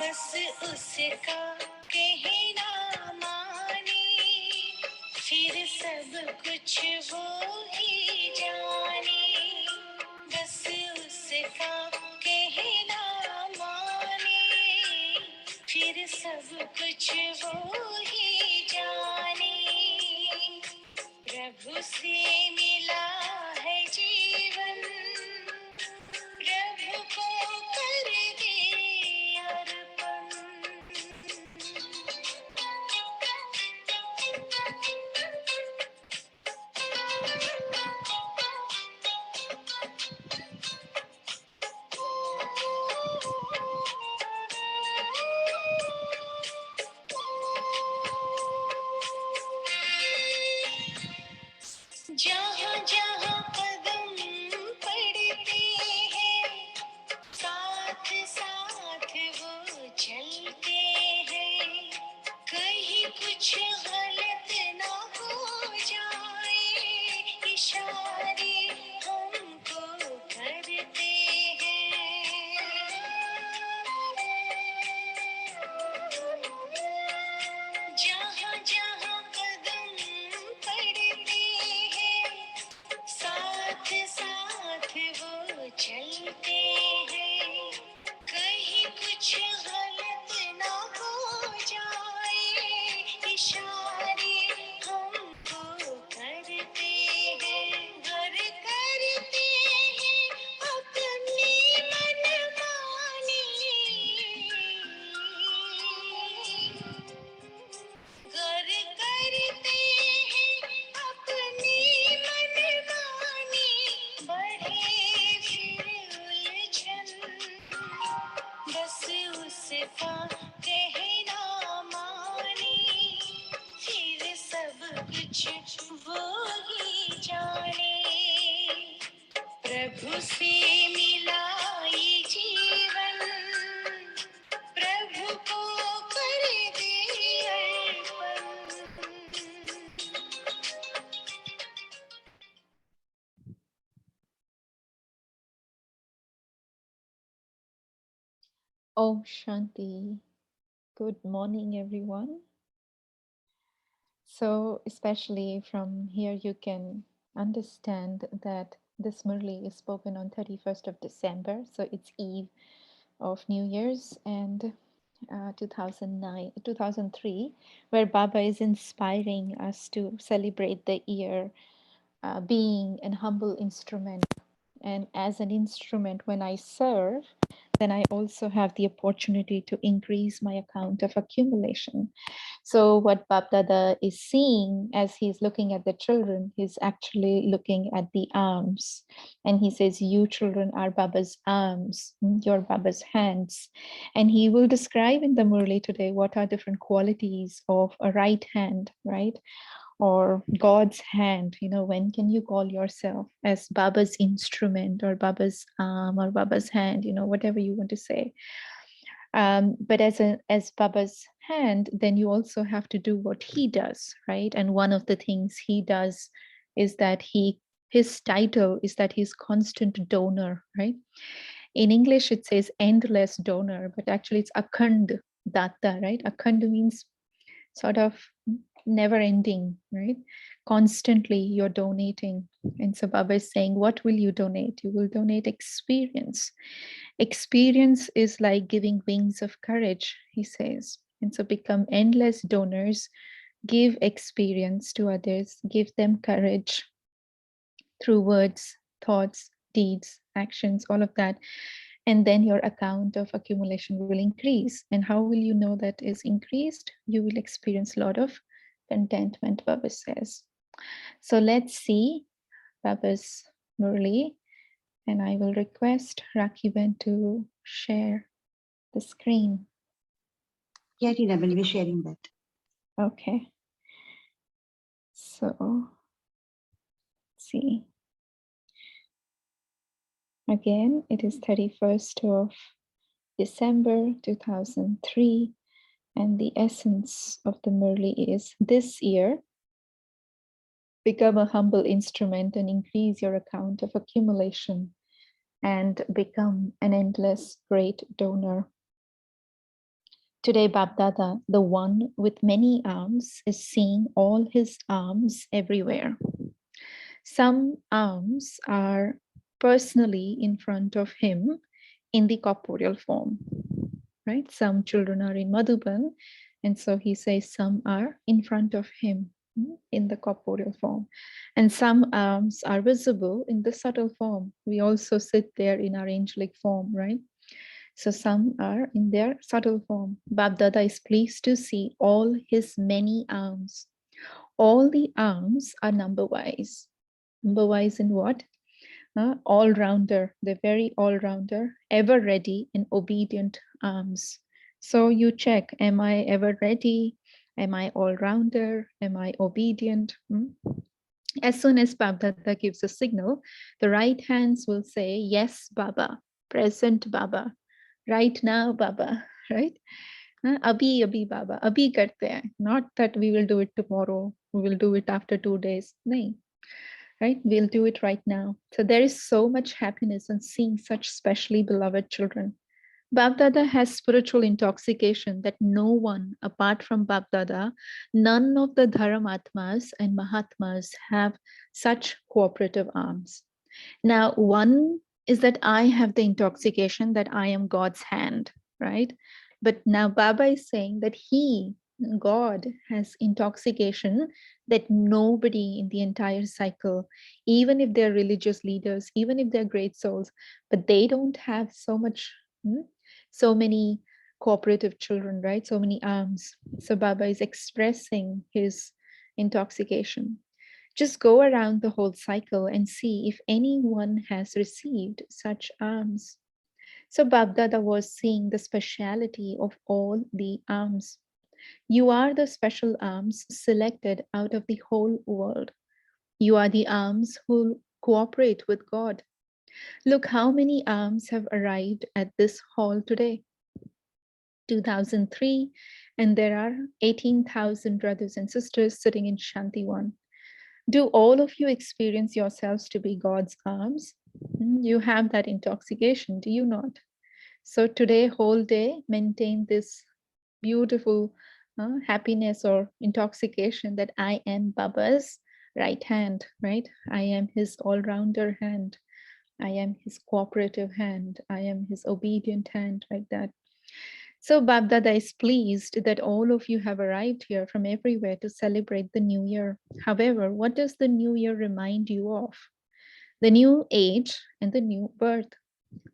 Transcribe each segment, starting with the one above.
बस उसका कहना माने, फिर सब कुछ वो ही जाने। बस उसका कहना माने, फिर सब कुछ वो ही जाने। प्रभु से मिला है जीवन, प्रभु को कर दे अर्पण। जहाँ जहाँ कदम पड़ते हैं, साथ साथ वो चलते हैं। कहीं कुछ गलत ना हो जाए, इशारे हमको करते हैं। जहाँ जहाँ कदम पड़ते हैं, साथ साथ वो चलते हैं। कहीं कुछ गलत ना हो जाए, इशारे हमको करते हैं। घर करते हैं अपनी मनमानी, घर करते हैं अपनी मनमानी। बढ़े फिर उलझन, बस उसका कहना माने, फिर सब कुछ वो ही जाने। प्रभु से मिला ये जीवन, प्रभु को कर दे अर्पण। Om Shanti. Good morning, everyone. So, especially from here, you can understand that this Murli is spoken on 31st of December. So, it's Eve of New Year's and 2003, where Baba is inspiring us to celebrate the year, being an humble instrument. And as an instrument, when I serve, then I also have the opportunity to increase my account of accumulation. So what Bap Dada is seeing as he's looking at the children, he's actually looking at the arms. And he says, you children are Baba's arms, your Baba's hands. And he will describe in the Murli today what are different qualities of a right hand, right? Or God's hand. When can you call yourself as Baba's instrument or Baba's arm or Baba's hand, whatever you want to say. But as Baba's hand, then you also have to do what he does, right? And one of the things he does is that his title is that he's constant donor, right? In English, it says endless donor, but actually it's akhand datta, right? Akhand means sort of never ending, right? Constantly you're donating. And so Baba is saying, what will you donate? You will donate experience. Experience is like giving wings of courage, he says. And so become endless donors, give experience to others, give them courage through words, thoughts, deeds, actions, all of that. And then your account of accumulation will increase. And how will you know that is increased? You will experience a lot of contentment, Baba says. So let's see Baba's Murli, and I will request Rakiben to share the screen. Yeah, Tina will be sharing that. Okay. So, let's see. Again, it is 31st of December 2003. And the essence of the Murli is this year, become a humble instrument and increase your account of accumulation and become an endless great donor. Today, Bapdada, the one with many arms, is seeing all his arms everywhere. Some arms are personally in front of him in the corporeal form, right? Some children are in Madhuban, and so he says some are in front of him in the corporeal form. And some arms are visible in the subtle form. We also sit there in our angelic form, right? So some are in their subtle form. Babdada is pleased to see all his many arms. All the arms are number-wise. Number-wise in what? All-rounder. They're very all-rounder, ever ready and obedient arms. So you check, am I ever ready? Am I all-rounder? Am I obedient? As soon as Babdada gives a signal, the right hands will say, yes, Baba, present Baba, right now, Baba, right? Abhi, abhi, Baba, abhi karte hain. Not that we will do it tomorrow, we will do it after 2 days. Nahin, right? We'll do it right now. So there is so much happiness in seeing such specially beloved children. Babdada has spiritual intoxication that no one apart from Babdada, none of the Dharamatmas and Mahatmas have such cooperative arms. Now, one is that I have the intoxication that I am God's hand, right? But now Baba is saying that he, God, has intoxication that nobody in the entire cycle, even if they're religious leaders, even if they're great souls, but they don't have so much, so many cooperative children, right? So many arms. So Baba is expressing his intoxication. Just go around the whole cycle and see if anyone has received such alms. So Baghdada was seeing the speciality of all the alms. You are the special alms selected out of the whole world. You are the alms who cooperate with God. Look how many alms have arrived at this hall today. 2003, and there are 18,000 brothers and sisters sitting in Shantiwan. Do all of you experience yourselves to be God's arms? You have that intoxication, do you not? So today, whole day, maintain this beautiful happiness or intoxication that I am Baba's right hand, right? I am his all-rounder hand. I am his cooperative hand. I am his obedient hand, like that. So Babdada is pleased that all of you have arrived here from everywhere to celebrate the new year. However, what does the new year remind you of? The new age and the new birth.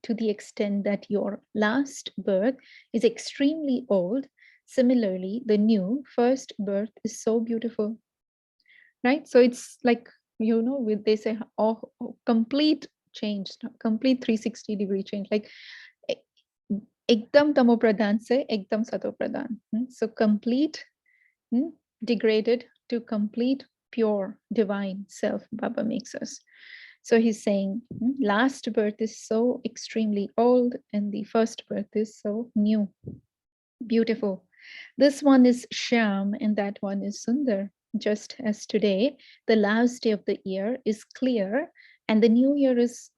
To the extent that your last birth is extremely old, similarly, the new first birth is so beautiful, right? So it's like, with they say, complete change, complete 360-degree change, like ekdam tamo pradhan se ekdam sato pradhan. So complete degraded to complete pure divine self Baba makes us. So he's saying last birth is so extremely old and the first birth is so new, beautiful. This one is Shyam and that one is Sundar. Just as today, the last day of the year is clear and the new year is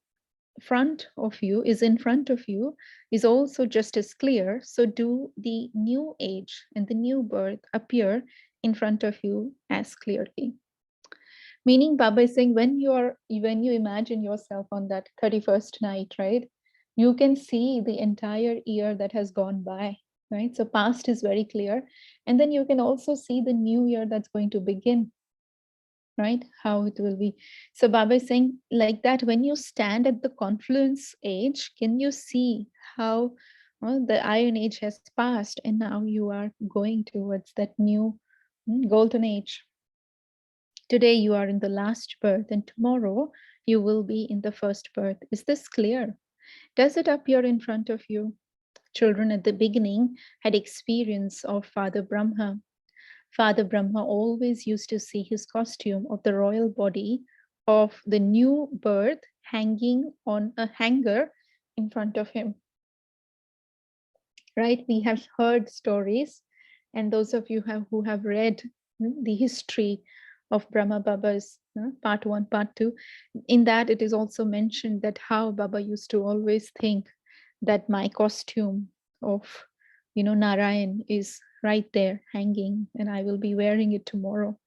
in front of you, is also just as clear. So do the new age and the new birth appear in front of you as clearly. Meaning Baba is saying when you imagine yourself on that 31st night, right? You can see the entire year that has gone by, right? So past is very clear. And then you can also see the new year that's going to begin, right? How it will be. So Baba is saying like that, when you stand at the confluence age, can you see how the Iron Age has passed and now you are going towards that new golden age. Today you are in the last birth and tomorrow you will be in the first birth. Is this clear? Does it appear in front of you? Children at the beginning had experience of Father Brahma. Father Brahma always used to see his costume of the royal body of the new birth hanging on a hanger in front of him. Right? We have heard stories, and those of you who have read the history of Brahma Baba's part 1, part 2, in that it is also mentioned that how Baba used to always think that my costume of Narayan is right there hanging, and I will be wearing it tomorrow.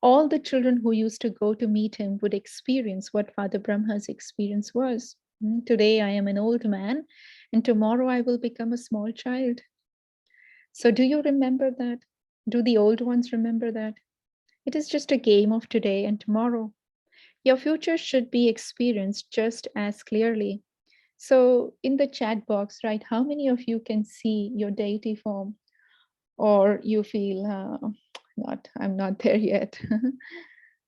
All the children who used to go to meet him would experience what Father Brahma's experience was. Today I am an old man, and tomorrow I will become a small child. So, do you remember that? Do the old ones remember that? It is just a game of today and tomorrow. Your future should be experienced just as clearly. So, in the chat box, right, how many of you can see your deity form? Or you feel, I'm not there yet.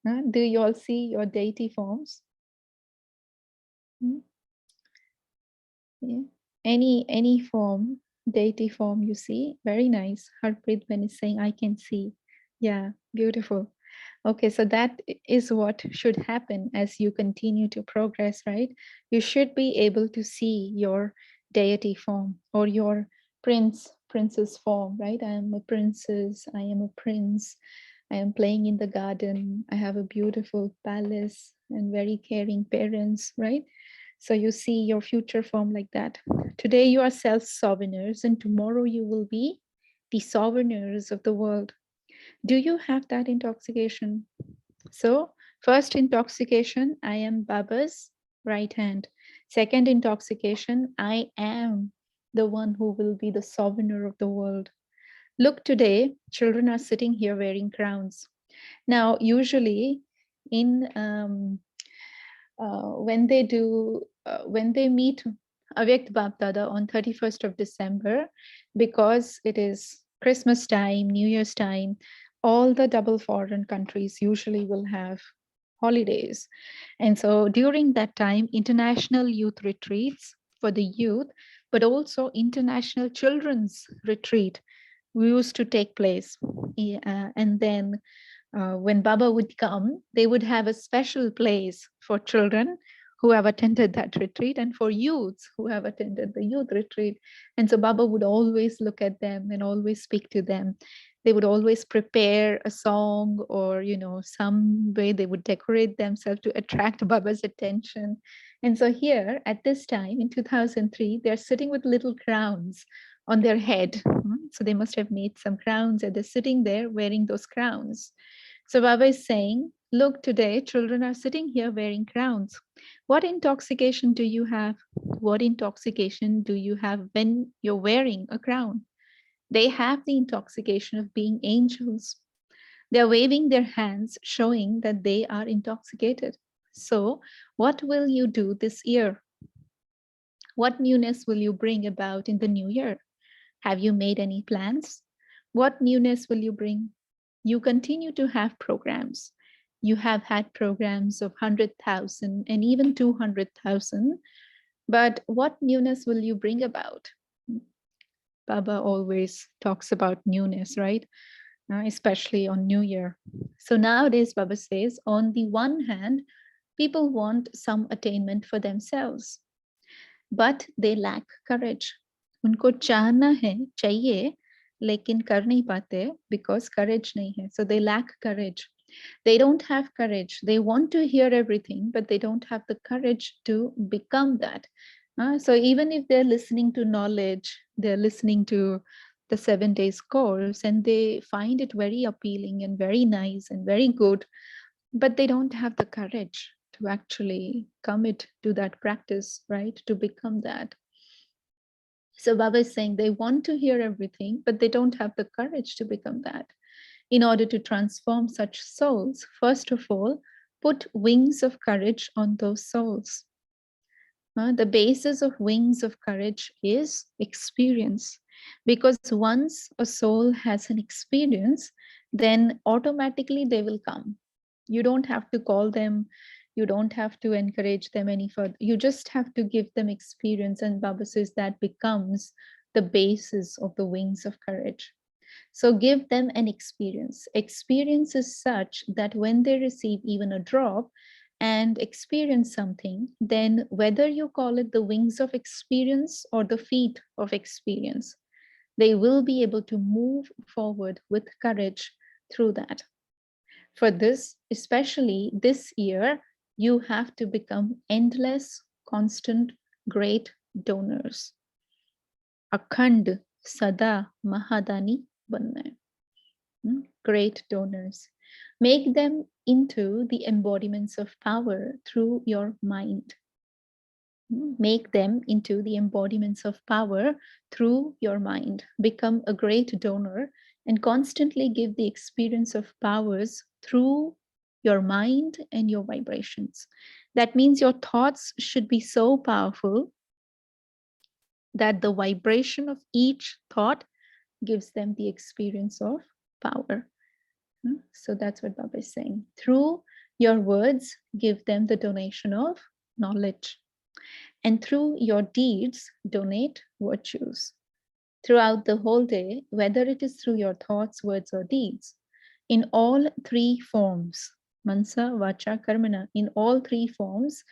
Do you all see your deity forms? Hmm? Yeah. Any form, deity form you see? Very nice. Harpreet Ben is saying, I can see. Yeah, beautiful. Okay, so that is what should happen as you continue to progress, right? You should be able to see your deity form or your princess form, right? I am a princess, I am a prince, I am playing in the garden, I have a beautiful palace and very caring parents, right? So you see your future form like that. Today you are self-sovereigners, and tomorrow you will be the sovereigners of the world. Do you have that intoxication? So, first intoxication, I am Baba's right hand. Second intoxication, I am the one who will be the sovereigner of the world. Look, today, children are sitting here wearing crowns. Now, usually, in when they meet Avyakt Bapdada on 31st of December, because it is Christmas time, New Year's time, all the double foreign countries usually will have holidays. And so during that time, international youth retreats for the youth, but also international children's retreat used to take place. And then when Baba would come, they would have a special place for children who have attended that retreat and for youths who have attended the youth retreat. And so Baba would always look at them and always speak to them. They would always prepare a song or, some way they would decorate themselves to attract Baba's attention. And so here at this time in 2003, they're sitting with little crowns on their head. So they must have made some crowns and they're sitting there wearing those crowns. So Baba is saying, look, today children are sitting here wearing crowns. What intoxication do you have? What intoxication do you have when you're wearing a crown? They have the intoxication of being angels. They're waving their hands, showing that they are intoxicated. So, what will you do this year? What newness will you bring about in the new year? Have you made any plans? What newness will you bring? You continue to have programs. You have had programs of 100,000 and even 200,000. But what newness will you bring about? Baba always talks about newness, right? Especially on New Year. So nowadays, Baba says, on the one hand, people want some attainment for themselves, but they lack courage. उनको चाहना है, चाहिए, लेकिन कर नहीं पाते because courage नहीं है. So they lack courage. They don't have courage. They want to hear everything, but they don't have the courage to become that. So even if they're listening to knowledge, they're listening to the 7 days course, and they find it very appealing and very nice and very good, but they don't have the courage to actually commit to that practice, right? To become that. So Baba is saying they want to hear everything, but they don't have the courage to become that. In order to transform such souls, first of all, put wings of courage on those souls. The basis of wings of courage is experience. Because once a soul has an experience, then automatically they will come. You don't have to call them, you don't have to encourage them any further. You just have to give them experience. And Baba says that becomes the basis of the wings of courage. So give them an experience. Experience is such that when they receive even a drop and experience something, then whether you call it the wings of experience or the feet of experience, they will be able to move forward with courage through that. For this, especially this year, you have to become endless, constant, great donors. Akhand Sada Mahadani banna hai. Great donors. Make them into the embodiments of power through your mind. Make them into the embodiments of power through your mind. Become a great donor and constantly give the experience of powers through your mind and your vibrations. That means your thoughts should be so powerful that the vibration of each thought gives them the experience of power. So that's what Baba is saying. Through your words, give them the donation of knowledge. And through your deeds, donate virtues. Throughout the whole day, whether it is through your thoughts, words, or deeds, in all three forms, mansa, vacha, karmana, in all three forms,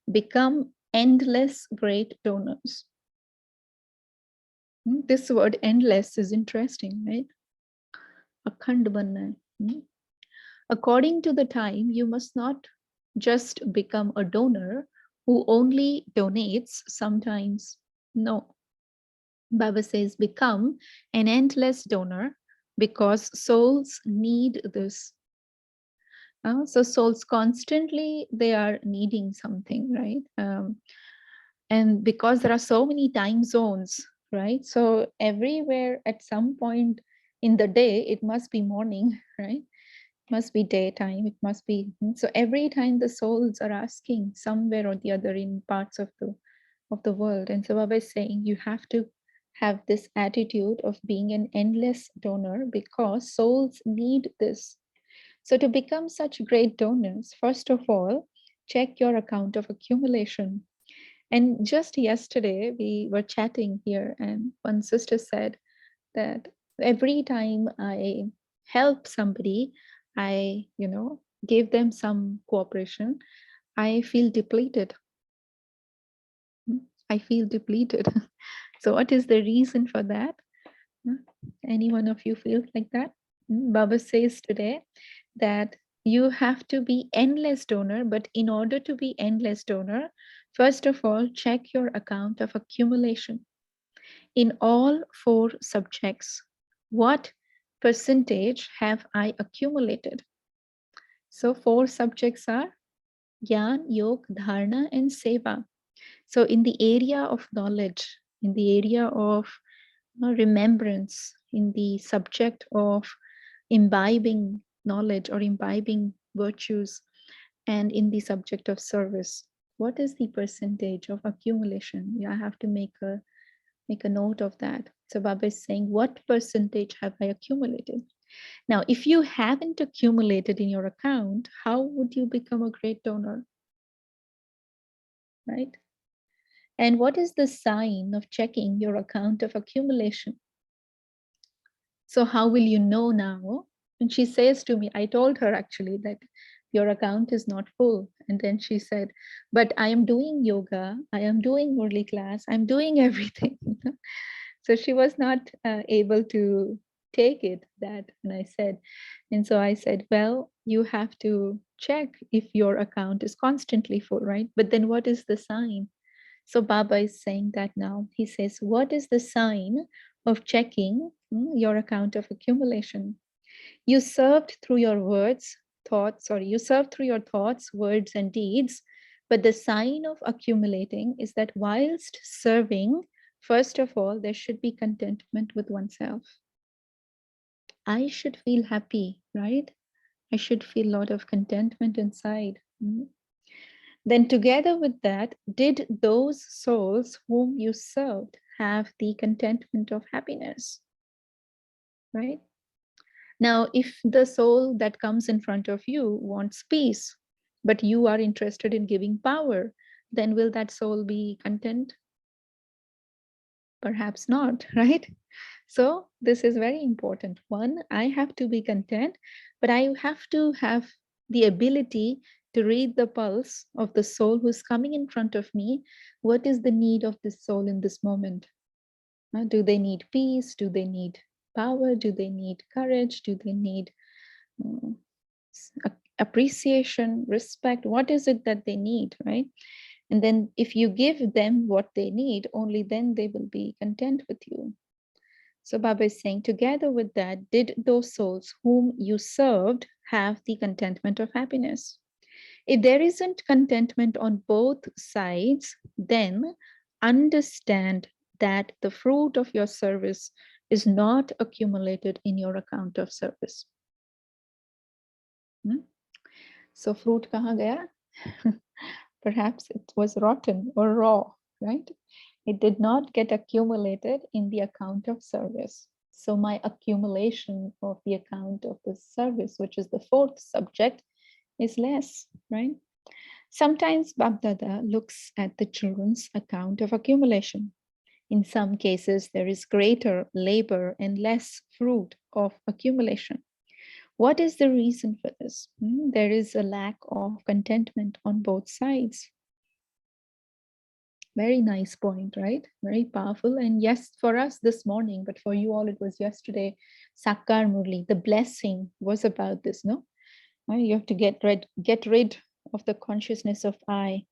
become endless great donors. This word endless is interesting, right? Akhand banna hai. According to the time, you must not just become a donor who only donates sometimes. No. Baba says become an endless donor because souls need this. So souls constantly, they are needing something, right? And because there are so many time zones, right? So everywhere at some point in the day, it must be morning, right? Must be daytime, it must be. So every time the souls are asking somewhere or the other in parts of the world. And so Baba is saying you have to have this attitude of being an endless donor because souls need this. So to become such great donors, first of all, check your account of accumulation. And just yesterday we were chatting here and one sister said that every time I help somebody, I, give them some cooperation, I feel depleted. I feel depleted. So what is the reason for that? Any one of you feels like that? Baba says today that you have to be endless donor, but in order to be endless donor, first of all, check your account of accumulation. In all four subjects, what percentage have I accumulated? So four subjects are Gyan, Yog, Dharana, and Seva. So in the area of knowledge, in the area of remembrance, in the subject of imbibing knowledge or imbibing virtues, and in the subject of service, what is the percentage of accumulation? Yeah, I have to make a note of that. So Baba is saying, what percentage have I accumulated? Now, if you haven't accumulated in your account, how would you become a great donor? Right? And what is the sign of checking your account of accumulation? So how will you know now? And she says to me, I told her actually that your account is not full. And then she said, but I am doing yoga, I am doing Murli class, I'm doing everything. So she was not able to take it that. And so I said, well, you have to check if your account is constantly full, right? But then what is the sign? So Baba is saying that now. He says, what is the sign of checking your account of accumulation? You served through your you served through your thoughts, words, and deeds. But the sign of accumulating is that whilst serving, first of all, there should be contentment with oneself. I should feel happy, right? I should feel a lot of contentment inside. Then together with that, did those souls whom you served have the contentment of happiness? Right? Now, if the soul that comes in front of you wants peace, but you are interested in giving power, then will that soul be content? Perhaps not, right? So this is very important. One, I have to be content, but I have to have the ability to read the pulse of the soul who's coming in front of me. What is the need of this soul in this moment? Do they need peace? Do they need power? Do they need courage? Do they need mm, appreciation, respect? What is it that they need, right? And then if you give them what they need, only then they will be content with you. So Baba is saying, together with that, did those souls whom you served have the contentment of happiness? If there isn't contentment on both sides, then understand that the fruit of your service is not accumulated in your account of service. So fruit kahan gaya? Perhaps it was rotten or raw, right? It did not get accumulated in the account of service. So my accumulation of the account of the service, which is the fourth subject, is less, right? Sometimes Babdada looks at the children's account of accumulation. In some cases, there is greater labor and less fruit of accumulation. What is the reason for this? There is a lack of contentment on both sides. Very nice point, right? Very powerful. And yes, for us this morning, but for you all, it was yesterday, Sakar Murli. The blessing was about this, no? You have to get rid of the consciousness of I,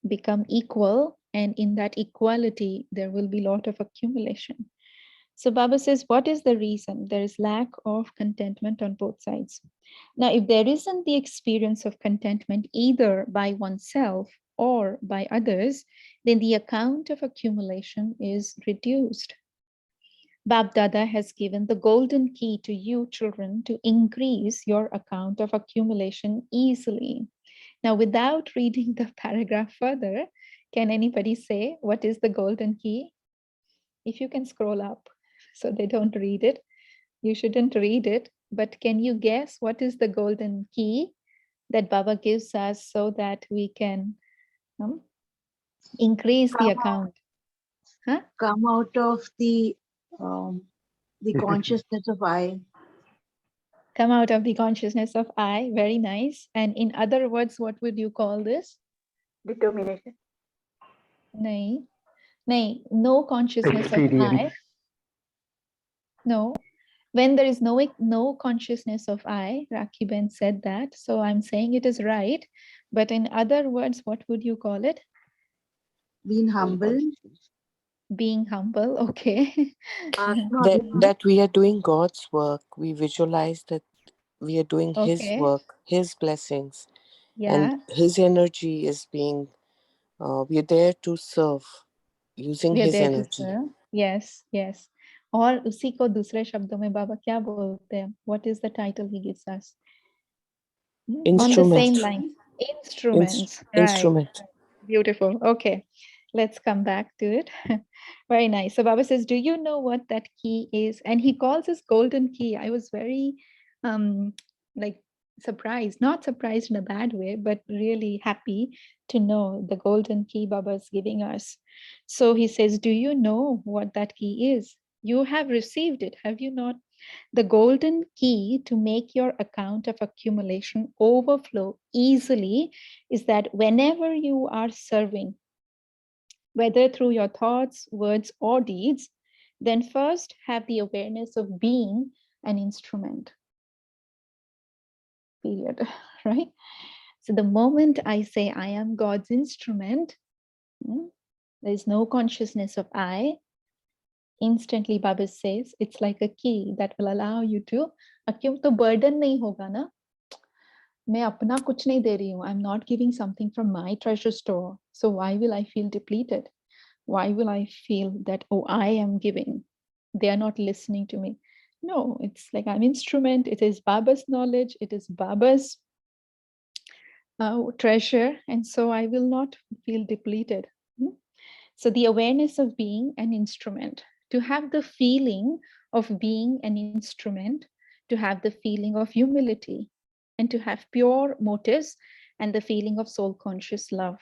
become equal, and in that equality, there will be a lot of accumulation. So Baba says, what is the reason? There is lack of contentment on both sides. Now, if there isn't the experience of contentment either by oneself or by others, then the account of accumulation is reduced. Bab Dada has given the golden key to you children to increase your account of accumulation easily. Now, without reading the paragraph further, can anybody say what is the golden key? If you can scroll up so they don't read it, you shouldn't read it, but can you guess what is the golden key that Baba gives us so that we can increase the account? Huh? Come out of the consciousness of I. Come out of the consciousness of I. Very nice. And in other words, what would you call this? Determination. No consciousness of I. No. When there is no consciousness of I, Rakhi Ben said that. So I'm saying it is right. But in other words, what would you call it? Being humble. Being humble. Okay. That we are doing God's work. We visualize that we are doing His work, His blessings. Yeah. And His energy is being, we are there to serve using We are His there to energy. serve. Yes, yes. और उसी को दूसरे शब्दों में बाबा क्या बोलते हैं? What is the title he gives us? On the same line. Instruments. Right. Instrument. Beautiful. Okay. Let's come back to it. Very nice. So Baba says, do you know what that key is? And he calls this golden key. I was very like surprised, not surprised in a bad way, but really happy to know the golden key Baba is giving us. So he says, do you know what that key is? You have received it, have you not? The golden key to make your account of accumulation overflow easily is that whenever you are serving, whether through your thoughts, words, or deeds, then first have the awareness of being an instrument. Period. Right? So the moment I say I am God's instrument, there is no consciousness of I. Instantly, Baba says, it's like a key that will allow you to accumulate. तो burden नहीं होगा ना. मैं अपना कुछ नहीं दे रही हूँ. I'm not giving something from my treasure store. So why will I feel depleted? Why will I feel that, oh, I am giving? They are not listening to me. No, it's like I'm instrument. It is Baba's knowledge. It is Baba's treasure. And so I will not feel depleted. So the awareness of being an instrument, to have the feeling of being an instrument, to have the feeling of humility, and to have pure motives and the feeling of soul conscious love.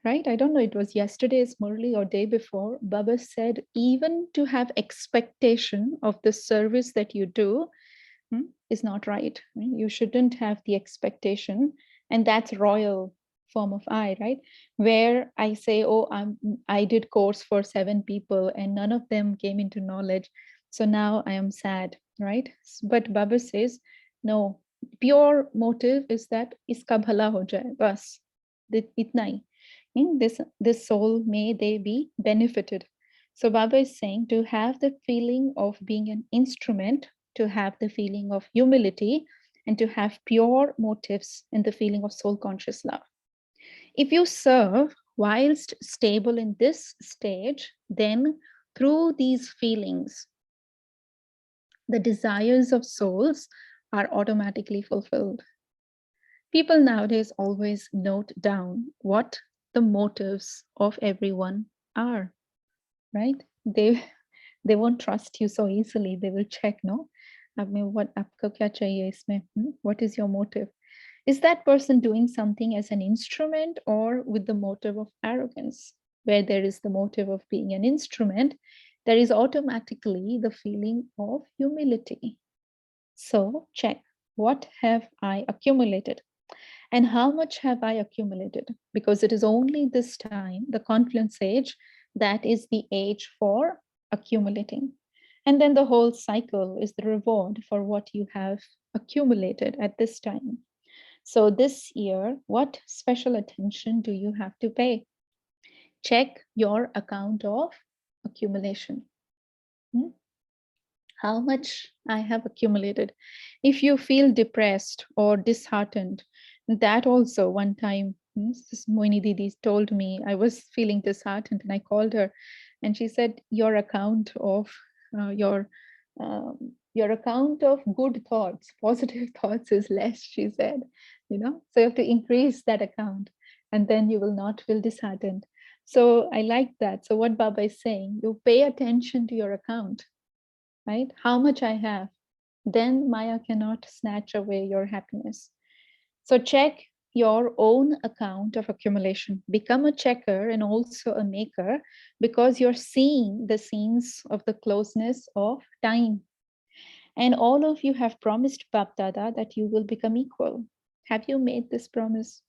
Right? I don't know, it was yesterday's Murli or day before, Baba said, even to have expectation of the service that you do is not right. You shouldn't have the expectation. And that's royal form of I, right? Where I say, oh, I did course for 7 people and none of them came into knowledge. So now I am sad, right? But Baba says, no, pure motive is that iska bhala ho jaye, bas, itna hi. In this soul, may they be benefited. So Baba is saying to have the feeling of being an instrument, to have the feeling of humility, and to have pure motives in the feeling of soul conscious love. If you serve whilst stable in this stage, then through these feelings, the desires of souls are automatically fulfilled. People nowadays always note down what the motives of everyone are, right? They won't trust you so easily. They will check, no? What आपको क्या चाहिए इसमें? What is your motive? Is that person doing something as an instrument or with the motive of arrogance? Where there is the motive of being an instrument, there is automatically the feeling of humility. So check, what have I accumulated? And how much have I accumulated? Because it is only this time, the confluence age, that is the age for accumulating. And then the whole cycle is the reward for what you have accumulated at this time. So this year, what special attention do you have to pay? Check your account of accumulation. How much I have accumulated. If you feel depressed or disheartened, that also one time, Moini Didi told me I was feeling disheartened and I called her and she said, your account of your account of good thoughts, positive thoughts is less, she said, so you have to increase that account and then you will not feel disheartened. So I like that. So what Baba is saying, you pay attention to your account, right? How much I have, then Maya cannot snatch away your happiness. So check your own account of accumulation. Become a checker and also a maker because you're seeing the scenes of the closeness of time. And all of you have promised Bapdada that you will become equal. Have you made this promise?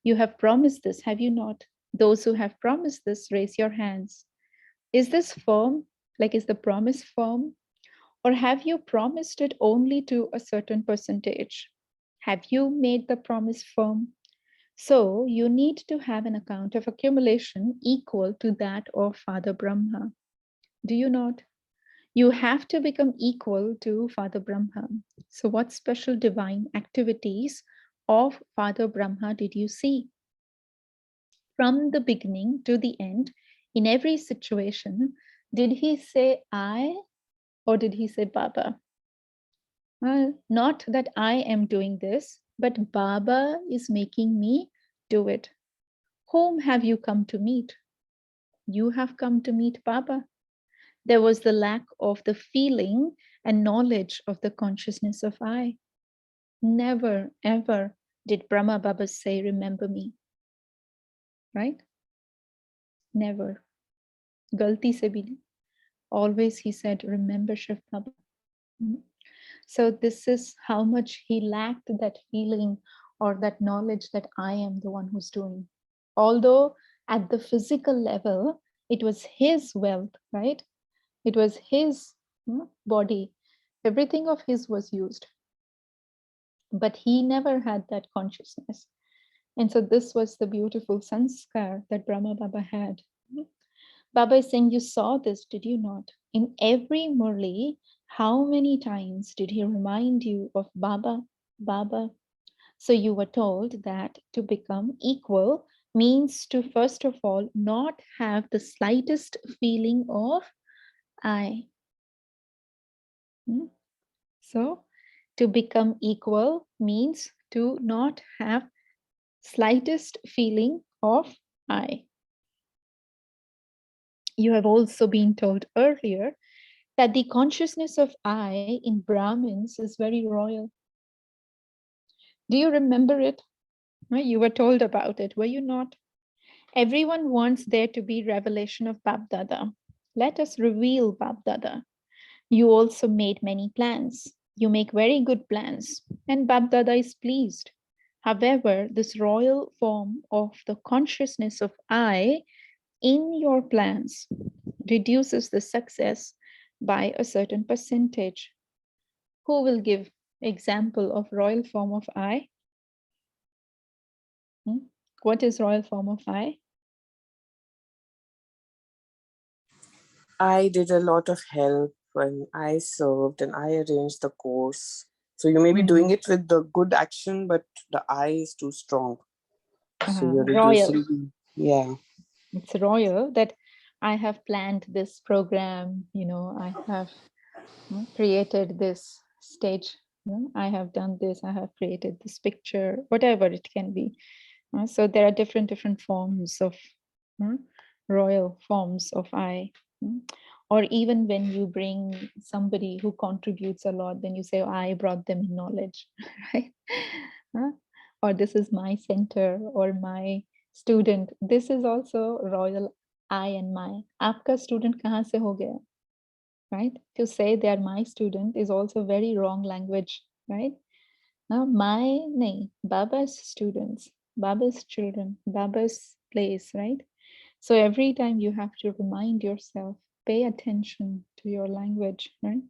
You have promised this, have you not? Those who have promised this, raise your hands. Is this firm? Like, is the promise firm? Or have you promised it only to a certain percentage? Have you made the promise firm? So you need to have an account of accumulation equal to that of Father Brahma. Do you not? You have to become equal to Father Brahma. So what special divine activities of Father Brahma did you see? From the beginning to the end, in every situation, did he say I or did he say Baba? Well, not that I am doing this, but Baba is making me do it. Whom have you come to meet? You have come to meet Baba. There was the lack of the feeling and knowledge of the consciousness of I. Never, ever did Brahma Baba say, remember me. Right? Never. Galti se bhi. Always he said, remember Shiv Baba. So this is how much he lacked that feeling or that knowledge that I am the one who's doing. Although at the physical level, it was his wealth, right? It was his body. Everything of his was used. But he never had that consciousness. And so this was the beautiful sanskar that Brahma Baba had. Baba is saying, you saw this, did you not? In every Murli, how many times did he remind you of Baba, Baba? So you were told that to become equal means to, first of all, not have the slightest feeling of I. So to become equal means to not have slightest feeling of I. You have also been told earlier that the consciousness of I in Brahmins is very royal. Do you remember it? You were told about it, were you not? Everyone wants there to be revelation of Babdada. Let us reveal Babdada. You also made many plans. You make very good plans, and Babdada is pleased. However, this royal form of the consciousness of I in your plans reduces the success by a certain percentage. Who will give example of royal form of I? What is royal form of I? I did a lot of help and I served and I arranged the course. So you may be doing it with the good action, but the I is too strong. So you're Royal. reducing. Yeah. It's royal that I have planned this program, I have created this stage, I have done this, I have created this picture, whatever it can be. So there are different forms of royal forms of I. Or even when you bring somebody who contributes a lot, then you say, I brought them knowledge, right? Or this is my center or my student. This is also royal I and my. Aapka student kahan se ho gaya? Right? To say they are my student is also very wrong language, right? Now, my nahi, Baba's students, Baba's children, Baba's place, right? So every time you have to remind yourself, pay attention to your language, right?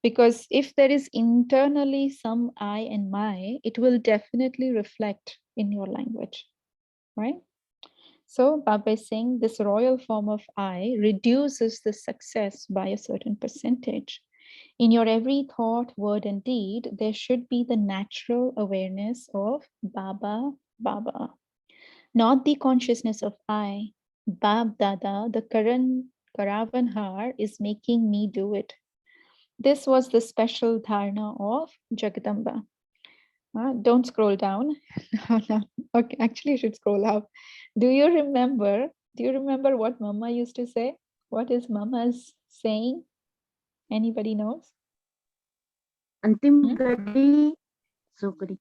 Because if there is internally some I and my, it will definitely reflect in your language, right? So Baba is saying this royal form of I reduces the success by a certain percentage. In your every thought, word, and deed, there should be the natural awareness of Baba, Baba, not the consciousness of I. Bab Dada, the current Karavanhar, is making me do it. This was the special dharna of Jagadamba. Don't scroll down. No. Okay, actually, you should scroll up. Do you remember what Mama used to say? What is Mama's saying? Anybody knows? अंतिम घड़ी सो करी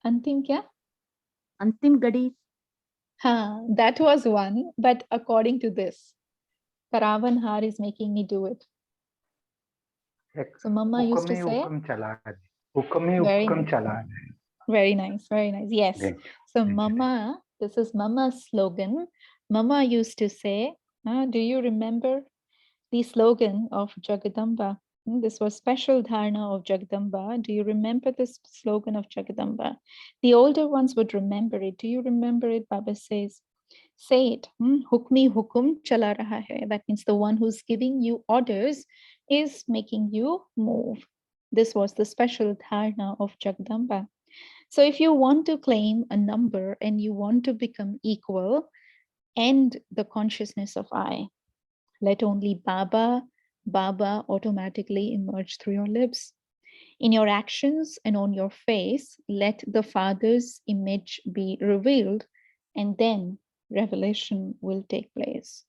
Antim kya? अंतिम घड़ी That was one. But according to this, Karavanhar is making me do it. So Mama used to say, very nice. Very nice, very nice. Yes. So Mama, this is Mama's slogan. Mama used to say, do you remember the slogan of Jagadamba? This was special dharna of Jagadamba. Do you remember this slogan of Jagadamba? The older ones would remember it. Do you remember it? Baba says, say it. Hukmi hukum chala raha hai. That means the one who's giving you orders is making you move. This was the special dharna of Jagadamba. So if you want to claim a number and you want to become equal, end the consciousness of I. Let only Baba, Baba automatically emerge through your lips. In your actions and on your face, let the Father's image be revealed, and then revelation will take place.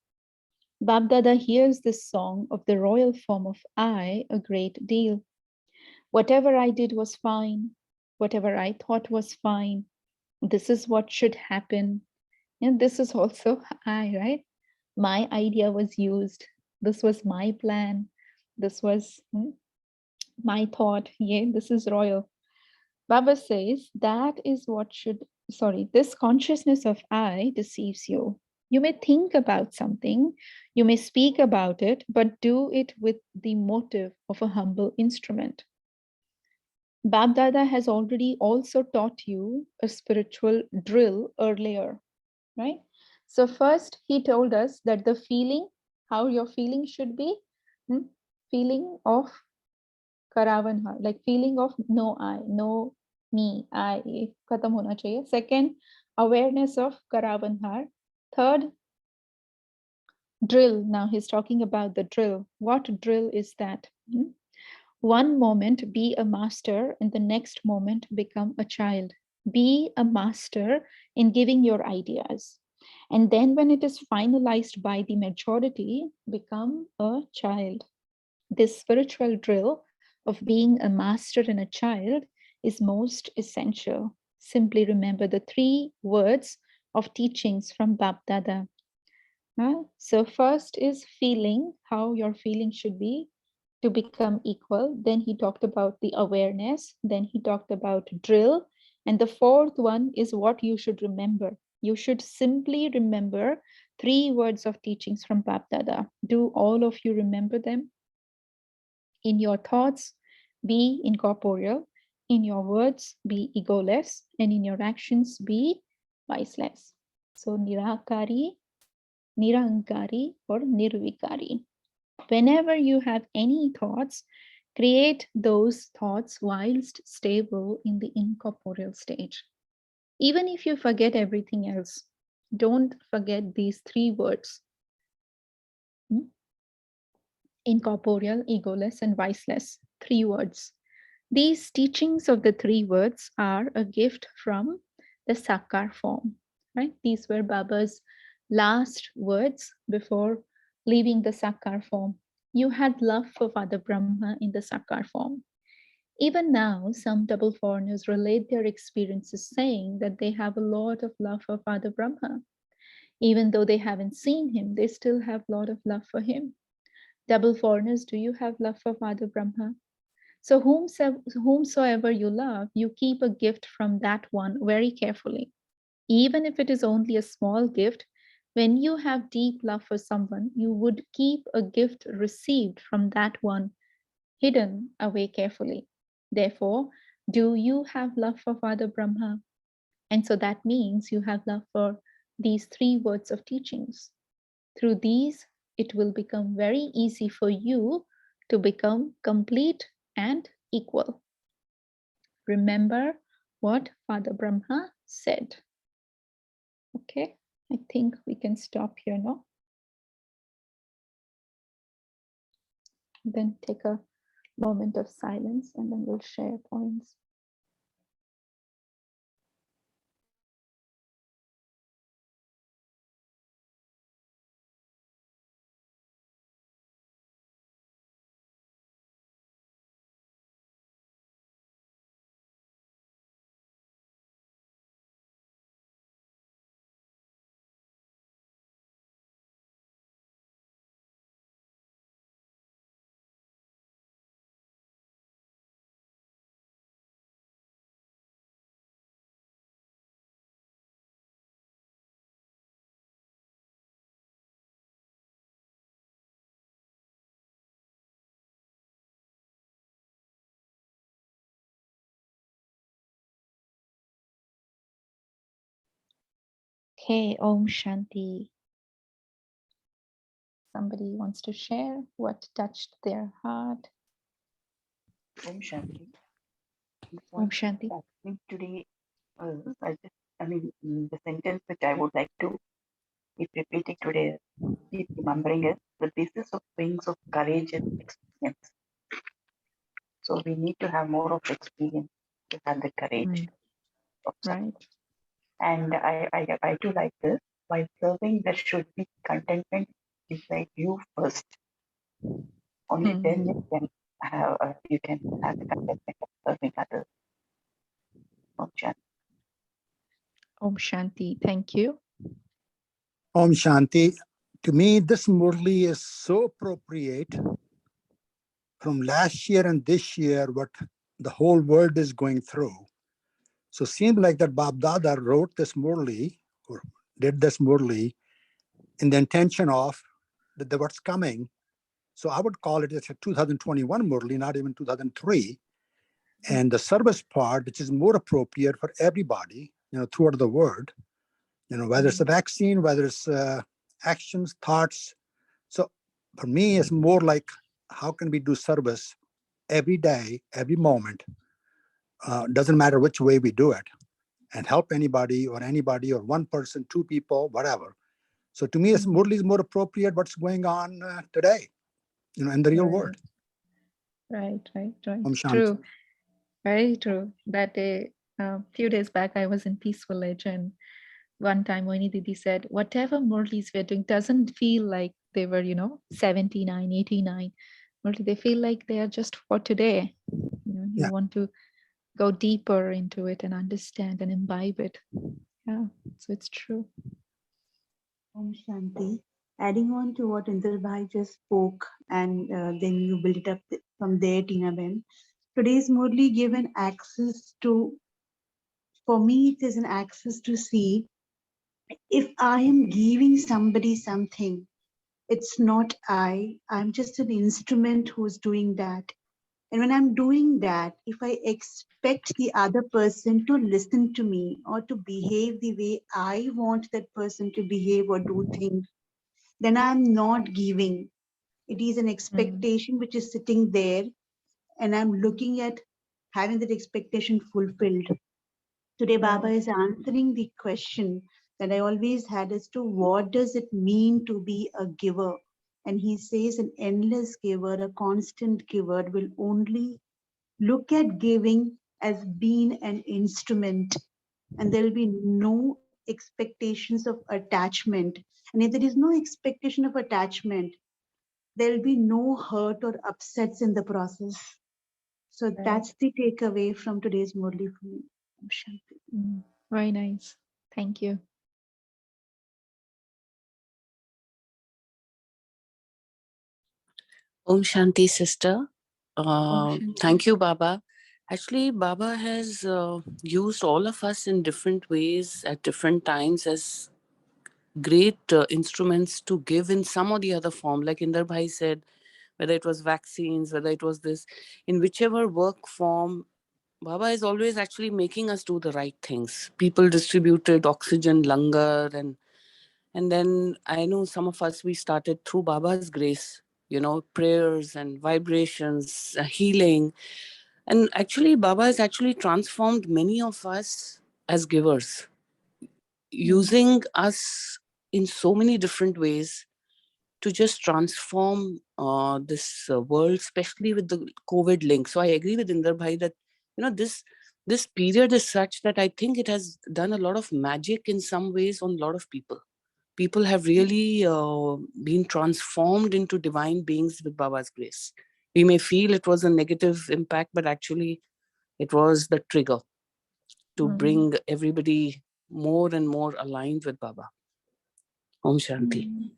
Babdada hears this song of the royal form of I a great deal. Whatever I did was fine. Whatever I thought was fine. This is what should happen. And this is also I, right? My idea was used. This was my plan. This was my thought. Yeah, this is royal. Baba says that is what should, this consciousness of I deceives you. You may think about something, you may speak about it, but do it with the motive of a humble instrument. Babdada has already also taught you a spiritual drill earlier, right? So first he told us that the feeling, how your feeling should be, feeling of Karavanhar, like feeling of no I, no me, I, khatam hona chahiye. Second, awareness of Karavanhar. Third, drill. Now he's talking about the drill. What drill is that? One moment be a master, and the next moment become a child. Be a master in giving your ideas. And then when it is finalized by the majority, become a child. This spiritual drill of being a master and a child is most essential. Simply remember the 3 words of teachings from Bapdada. So first is feeling, how your feeling should be to become equal. Then he talked about the awareness. Then he talked about drill. And the 4th one is what you should remember. You should simply remember 3 words of teachings from Bapdada. Do all of you remember them? In your thoughts, be incorporeal. In your words, be egoless. And in your actions, be viceless. So Nirakari, Nirankari or Nirvikari. Whenever you have any thoughts, create those thoughts whilst stable in the incorporeal stage. Even if you forget everything else, don't forget these three words: incorporeal, egoless, and viceless. Three words. These teachings of the three words are a gift from the Sakar form. Right? These were Baba's last words before leaving the Sakar form. You had love for Father Brahma in the Sakar form. Even now, some double foreigners relate their experiences saying that they have a lot of love for Father Brahma. Even though they haven't seen him, they still have a lot of love for him. Double foreigners, do you have love for Father Brahma? So whomsoever you love, you keep a gift from that one very carefully. Even if it is only a small gift, when you have deep love for someone, you would keep a gift received from that one hidden away carefully. Therefore, do you have love for Father Brahma? And so that means you have love for these three words of teachings. Through these, it will become very easy for you to become complete and equal. Remember what Father Brahma said. Okay, I think we can stop here now. Then take a moment of silence and then we'll share points. Okay, Om Shanti. Somebody wants to share what touched their heart? Om Shanti. Om Shanti. I think today, the sentence which I would like to keep repeating today, keep remembering is the basis of wings of courage is experience. So we need to have more of experience to have the courage of serving. Right. And I too like this. While serving, there should be contentment inside you first. Only then you can have the contentment of serving others. Om Shanti. Om Shanti. Thank you. Om Shanti. To me, this Murli is so appropriate from last year and this year, what the whole world is going through. So it seems like that Bab Dada wrote this Murli or did this Murli in the intention of what's coming. So I would call it as a 2021 Murli, not even 2003. And the service part, which is more appropriate for everybody, throughout the world, whether it's a vaccine, whether it's actions, thoughts. So for me, it's more like, how can we do service every day, every moment? Doesn't matter which way we do it, and help anybody or one person, two people, whatever. So to me, it's Murli is more appropriate what's going on today, in the real world. Right. Om Shanti. True. Very true. That day, a few days back, I was in Peace Village, and one time Moini Didi said, whatever Murlis we're doing doesn't feel like they were, 79, 89. Murli, they feel like they are just for today. You want to go deeper into it and understand and imbibe it. Yeah, so it's true. Om Shanti. Adding on to what Indra Bhai just spoke, and then you build it up from there, Tina Ben. Today's Murli gave an access to, for me, it is an access to see if I am giving somebody something, it's not I'm just an instrument who's doing that. And when I'm doing that, if I expect the other person to listen to me or to behave the way I want that person to behave or do things, then I'm not giving. It is an expectation which is sitting there, and I'm looking at having that expectation fulfilled. Today, Baba is answering the question that I always had as to what does it mean to be a giver? And he says an endless giver, a constant giver will only look at giving as being an instrument, and there will be no expectations of attachment. And if there is no expectation of attachment, there will be no hurt or upsets in the process. So that's the takeaway from today's Murli for me. Om Shanti. Very nice. Thank you. Om Shanti, sister. Shanti. Thank you, Baba. Actually, Baba has used all of us in different ways at different times as great instruments to give in some or the other form. Like Inder Bhai said, whether it was vaccines, whether it was this, in whichever work form, Baba is always actually making us do the right things. People distributed oxygen, langar, and then I know some of us, we started through Baba's grace, prayers and vibrations, healing. And actually, Baba has actually transformed many of us as givers, using us in so many different ways to just transform this world, especially with the COVID link. So I agree with Inder Bhai that, this period is such that I think it has done a lot of magic in some ways on a lot of people. People have really been transformed into divine beings with Baba's grace. We may feel it was a negative impact, but actually it was the trigger to bring everybody more and more aligned with Baba. Om Shanti.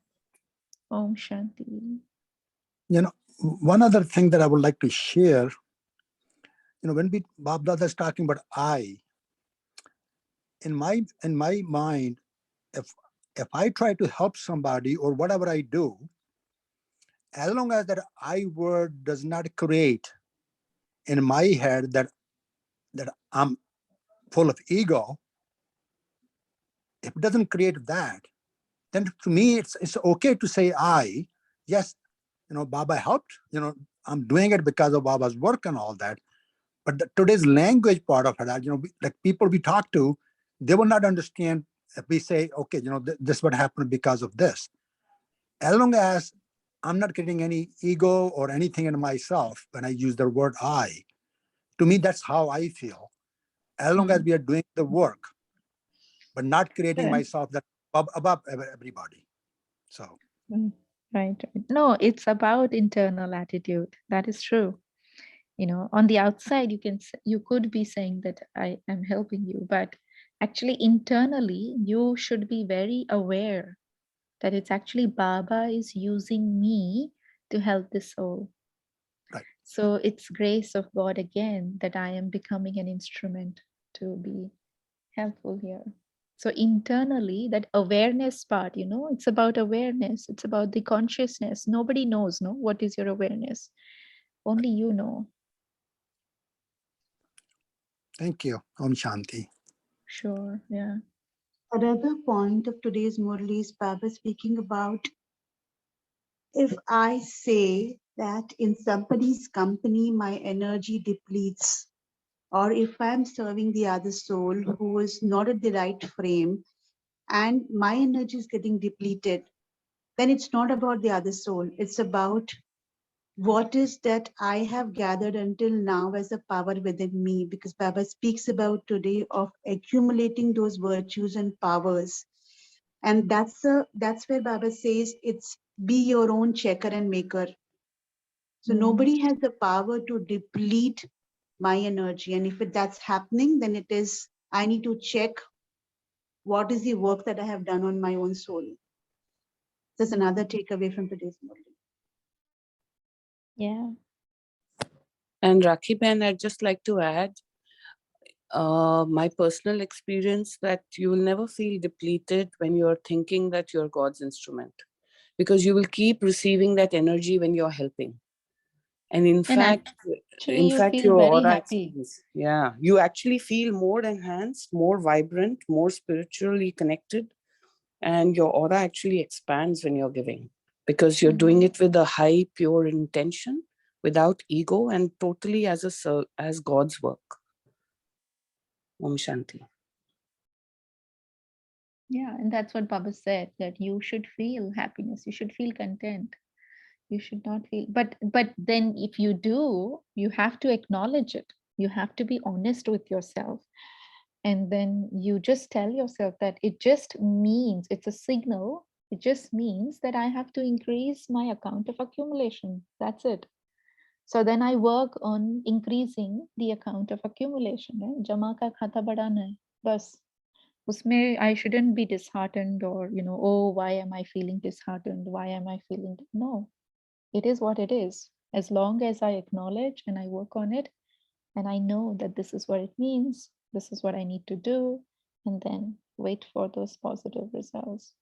Om Shanti. One other thing that I would like to share, when Bab Dada is talking about in my mind, if I try to help somebody or whatever I do, as long as that I word does not create in my head that I'm full of ego, if it doesn't create that, then to me it's okay to say yes, Baba helped, I'm doing it because of Baba's work and all that. But today's language part of it, like people we talk to, they will not understand if we say, okay, this is what happened because of this. As long as I'm not getting any ego or anything in myself when I use the word to me, that's how I feel. As long as we are doing the work, but not creating myself that above everybody. So. Right. No, it's about internal attitude. That is true. On the outside, you could be saying that I am helping you, but actually internally, you should be very aware that it's actually Baba is using me to help the soul. Right. So it's grace of God again that I am becoming an instrument to be helpful here. So internally, that awareness part, it's about awareness. It's about the consciousness. Nobody knows, no, what is your awareness? Only you know. Thank you. Om Shanti. Sure, yeah. Another point of today's Murli is Baba speaking about if I say that in somebody's company my energy depletes, or if I'm serving the other soul who is not at the right frame and my energy is getting depleted, then it's not about the other soul. It's about what is that I have gathered until now as a power within me, because Baba speaks about today of accumulating those virtues and powers. And that's where Baba says it's be your own checker and maker. So nobody has the power to deplete my energy. And if that's happening, then it is, I need to check what is the work that I have done on my own soul. That's another takeaway from today's morning. Yeah. And Rakhi Ben, I'd just like to add my personal experience that you will never feel depleted when you're thinking that you're God's instrument, because you will keep receiving that energy when you're helping. And in fact, you feel your very aura happy. you actually feel more enhanced, more vibrant, more spiritually connected And your aura actually expands when you're giving, because you're doing it with a high, pure intention, without ego, and totally as God's work. Om Shanti. Yeah, and that's what Baba said, that you should feel happiness, you should feel content. You should not feel, but then if you do, you have to acknowledge it. You have to be honest with yourself. And then you just tell yourself that it just means, it's a signal. It just means that I have to increase my account of accumulation. That's it. So then I work on increasing the account of accumulation. Jama ka khata badana hai. Bas. Usme I shouldn't be disheartened or, oh, why am I feeling disheartened? Why am I feeling? No, it is what it is. As long as I acknowledge and I work on it, and I know that this is what it means, this is what I need to do, and then wait for those positive results.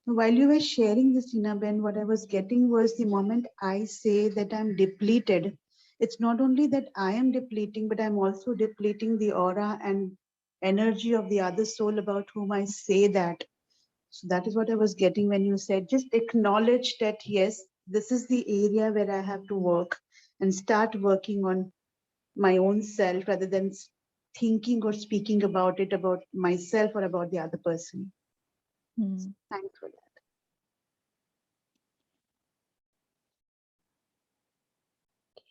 While you were sharing this, Ben, what I was getting was the moment I say that I'm depleted, it's not only that I am depleting, but I'm also depleting the aura and energy of the other soul about whom I say that. So that is what I was getting when you said, just acknowledge that, yes, this is the area where I have to work, and start working on my own self rather than thinking or speaking about it, about myself or about the other person. Thanks for that.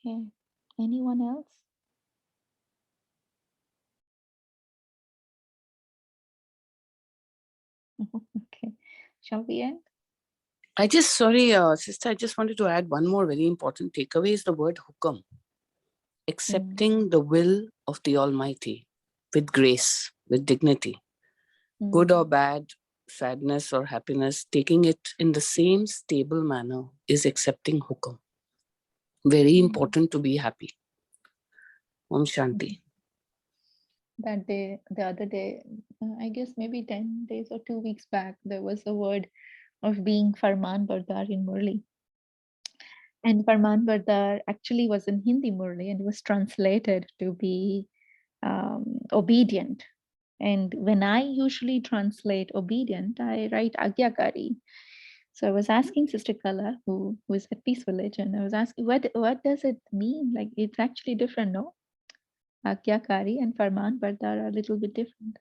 Okay. Anyone else? Okay. Shall we end? Sister, I just wanted to add one more very important takeaway is the word hukam. Accepting the will of the Almighty with grace, with dignity. Good or bad, sadness or happiness, taking it in the same stable manner is accepting hukam. Very important to be happy. Om Shanti. That day, the other day, I guess maybe 10 days or 2 weeks back, there was a word of being Farman Bardar in Murli. And Farman Bardar actually was in Hindi Murli and was translated to be obedient. And when I usually translate obedient, I write Agyakari. So I was asking Sister Kala, who was at Peace Village, and I was asking, what does it mean? Like, it's actually different, no? Agyakari and Farman Bardar are a little bit different.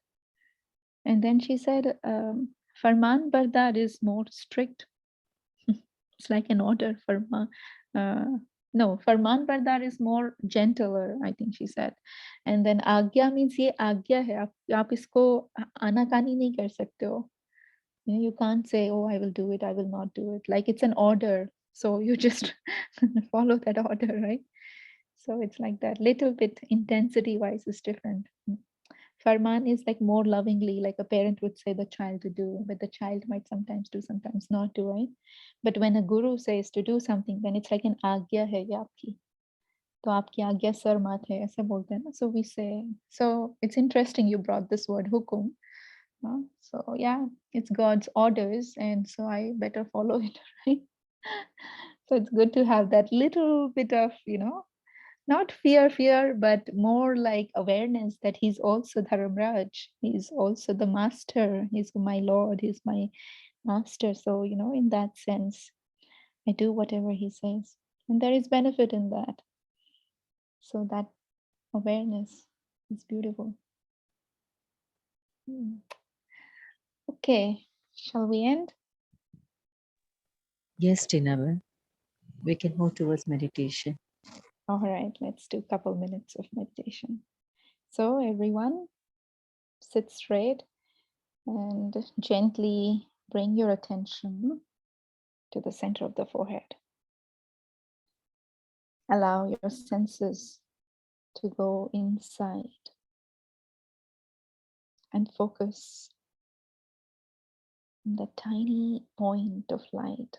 And then she said, Farman Bardar is more strict. It's like an order. Farman Bardar is more gentler, I think she said. And then Agya means ye Agya hai. आप इसको आनाकानी नहीं कर सकते हो. You can't say, oh, I will do it, I will not do it. Like it's an order. So you just follow that order, right? So it's like that. Little bit intensity wise is different. Farman is like more lovingly, like a parent would say the child to do, but the child might sometimes do, sometimes not do, right? But when a guru says to do something, then it's like an agya hai ye aapki. तो आपकी आज्ञा sir मात है ऐसे बोलते हैं ना. So we say, so it's interesting you brought this word hukum. So yeah, it's God's orders, and so I better follow it, right? So it's good to have that little bit of, not fear, but more like awareness that he's also Dharamraj. He's also the master. He's my Lord. He's my master. So, in that sense, I do whatever he says. And there is benefit in that. So that awareness is beautiful. Okay, shall we end? Yes, Tinavan. We can move towards meditation. All right, let's do a couple minutes of meditation. So everyone, sit straight and gently bring your attention to the center of the forehead. Allow your senses to go inside and focus on the tiny point of light.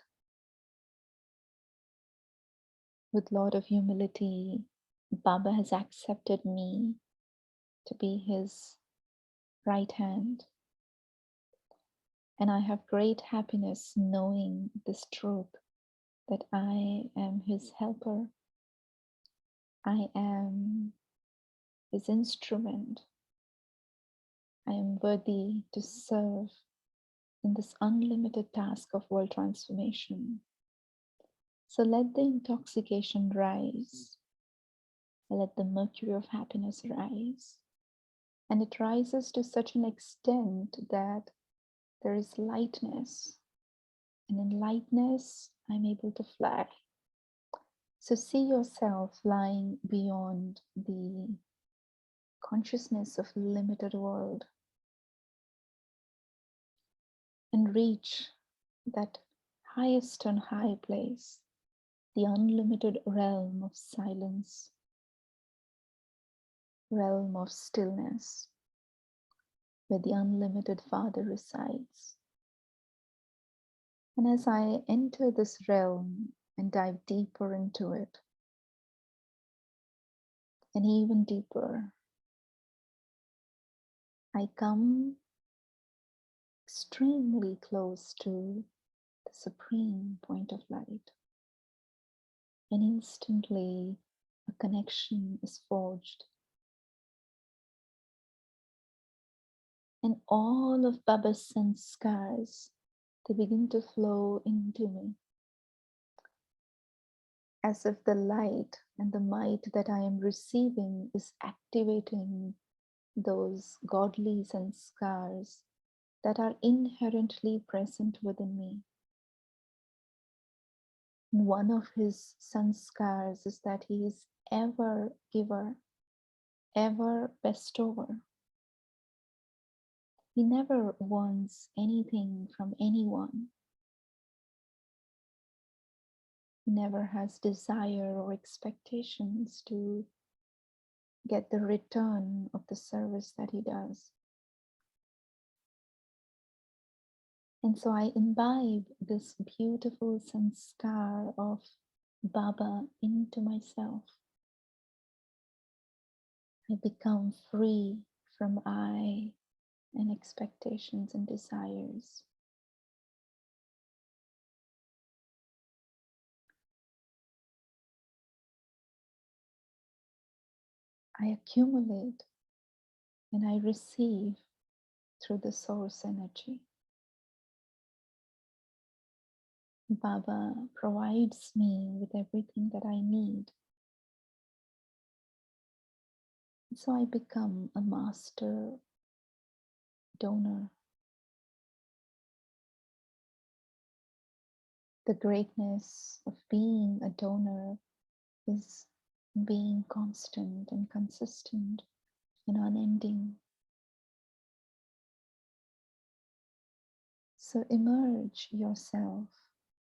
With a lot of humility, Baba has accepted me to be his right hand. And I have great happiness knowing this truth, that I am his helper. I am his instrument I am worthy to serve in this unlimited task of world transformation. So let the intoxication rise. Let the mercury of happiness rise. And it rises to such an extent that there is lightness. And in lightness, I'm able to fly. So see yourself flying beyond the consciousness of limited world and reach that highest on high place, the unlimited realm of silence, realm of stillness, where the unlimited Father resides. And as I enter this realm and dive deeper into it, and even deeper, I come extremely close to the supreme point of light. And instantly a connection is forged. And all of Baba's sanskars, they begin to flow into me, as if the light and the might that I am receiving is activating those godly sanskars that are inherently present within me. And one of his sanskars is that he is ever giver, ever bestower. He never wants anything from anyone. He never has desire or expectations to get the return of the service that he does. And so I imbibe this beautiful sanskar of Baba into myself. I become free from I and expectations and desires. I accumulate and I receive through the source energy. Baba provides me with everything that I need. So I become a master donor. The greatness of being a donor is being constant and consistent and unending. So emerge yourself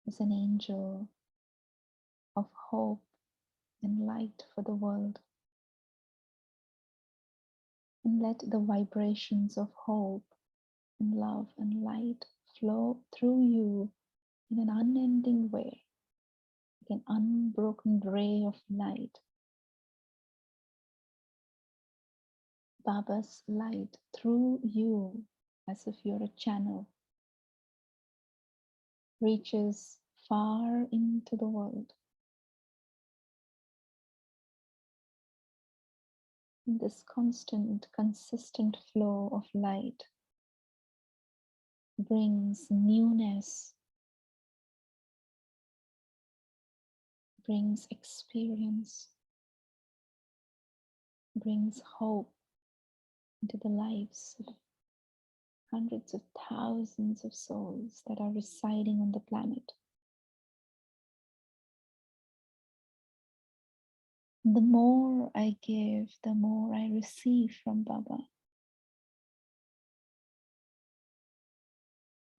as an angel of hope and light for the world. And let the vibrations of hope and love and light flow through you in an unending way, like an unbroken ray of light. Baba's light through you, as if you're a channel, reaches far into the world. And this constant, consistent flow of light brings newness, brings experience, brings hope into the lives of hundreds of thousands of souls that are residing on the planet. The more I give, the more I receive from Baba.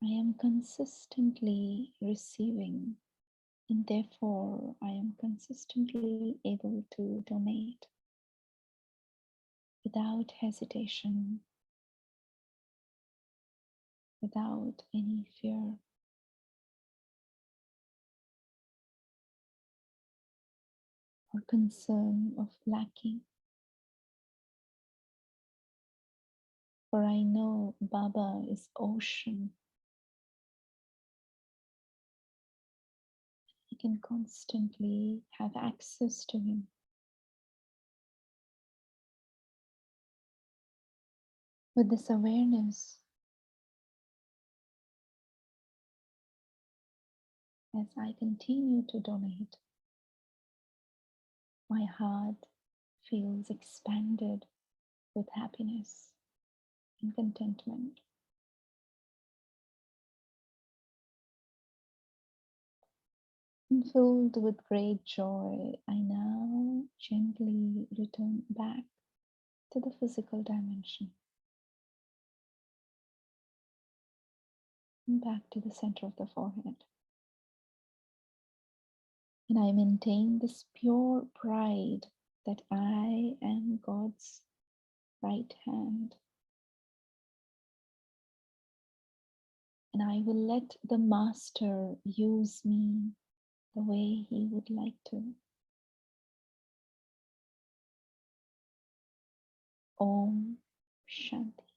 I am consistently receiving, and therefore I am consistently able to donate without hesitation, without any fear. Or concern of lacking. For I know Baba is ocean. I can constantly have access to him. With this awareness, as I continue to donate, my heart feels expanded with happiness and contentment. And filled with great joy, I now gently return back to the physical dimension and back to the center of the forehead. And I maintain this pure pride that I am God's right hand. And I will let the Master use me the way he would like to. Om Shanti.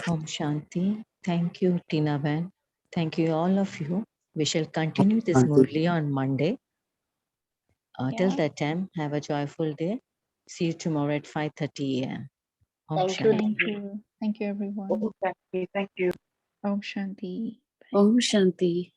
Om Shanti. Thank you, Tina Ben. Thank you, all of you. We shall continue this Shanti. Murli on Monday. Till Yeah. that time, have a joyful day. See you tomorrow at 5:30 a.m. Om Thank you, Shanti. Thank you. Thank you, everyone. Thank you. Om Shanti. Om Shanti.